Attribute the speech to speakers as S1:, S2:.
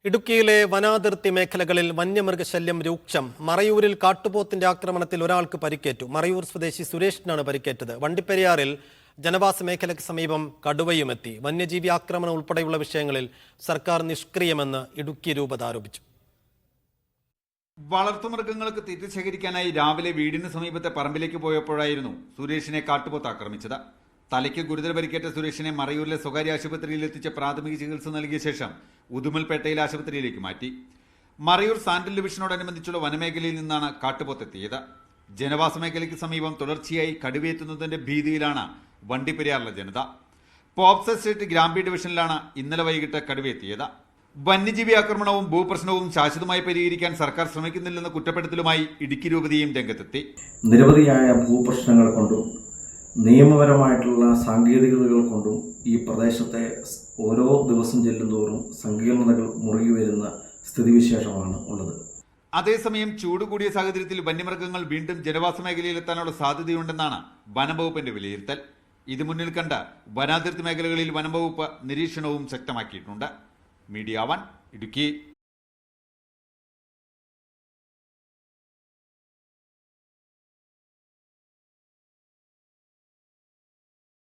S1: ഇടുക്കിയിലെ വനാതിർത്തി മേഖലകളിൽ വന്യമൃഗശല്യം രൂക്ഷം. മറയൂരിൽ കാട്ടുപോത്തിന്റെ ആക്രമണത്തിൽ ഒരാൾക്ക് പരിക്കേറ്റു. മറയൂർ സ്വദേശി സുരേഷിനാണ് പരിക്കേറ്റത്. വണ്ടിപ്പെരിയാറിൽ ജനവാസ മേഖലയ്ക്ക് സമീപം കടുവയുമെത്തി. വന്യജീവി ആക്രമണം ഉൾപ്പെടെയുള്ള വിഷയങ്ങളിൽ സർക്കാർ നിഷ്ക്രിയമെന്ന് ഇടുക്കി രൂപത ആരോപിച്ചു.
S2: വളർത്തുമൃഗങ്ങൾക്ക് തീറ്റ ശേഖരിക്കാനായി രാവിലെ വീടിന് സമീപത്തെ പറമ്പിലേക്ക് പോയപ്പോഴായിരുന്നു സുരേഷിനെ കാട്ടുപോത്ത് ആക്രമിച്ചത്. തലയ്ക്ക് ഗുരുതര പരിക്കേറ്റ സുരേഷിനെ മറയൂരിലെ സ്വകാര്യ ആശുപത്രിയിൽ എത്തിച്ച് പ്രാഥമിക ചികിത്സ നൽകിയ ശേഷം ഉദുമൽപേട്ടയിലെ ആശുപത്രിയിലേക്ക് മാറ്റി. മറയൂർ സാൻഡൽ ഡിവിഷനോടനുബന്ധിച്ചുള്ള വനമേഖലയിൽ നിന്നാണ് കാട്ടുപോത്തെത്തിയത്. ജനവാസ മേഖലയ്ക്ക് സമീപം തുടർച്ചയായി കടുവയെത്തുന്നതിന്റെ ഭീതിയിലാണ് വണ്ടിപ്പെരിയാറിലെ ജനത. പോപ്സ് എസ്റ്റേറ്റ് ഗ്രാമ്പി ഡിവിഷനിലാണ് ഇന്നലെ വൈകിട്ട് കടുവയെത്തിയത്. വന്യജീവി ആക്രമണവും ഭൂപ്രശ്നവും ശാശ്വതമായി പരിഹരിക്കാൻ സർക്കാർ ശ്രമിക്കുന്നില്ലെന്ന കുറ്റപ്പെടുത്തലുമായി ഇടുക്കി രൂപതയും രംഗത്തെത്തി.
S3: നിരവധിയായ ഭൂപ്രശ്നങ്ങൾ കൊണ്ടും നിയമപരമായിട്ടുള്ള സാങ്കേതികതകൾ കൊണ്ടും ഈ പ്രദേശത്തെ ഓരോ ദിവസം ചെല്ലുന്തോറും സങ്കീർണതകൾ മുറുകി വരുന്ന സ്ഥിതിവിശേഷമാണ് ഉള്ളത്.
S2: അതേസമയം ചൂട് കൂടിയ സാഹചര്യത്തിൽ വന്യമൃഗങ്ങൾ വീണ്ടും ജനവാസ മേഖലയിലെത്താനുള്ള സാധ്യതയുണ്ടെന്നാണ് വനംവകുപ്പിന്റെ വിലയിരുത്തൽ. ഇത് മുന്നിൽ കണ്ട് വനാതിർത്തി മേഖലകളിൽ വനംവകുപ്പ് നിരീക്ഷണവും ശക്തമാക്കിയിട്ടുണ്ട്. മീഡിയ 1 ഇടുക്കി.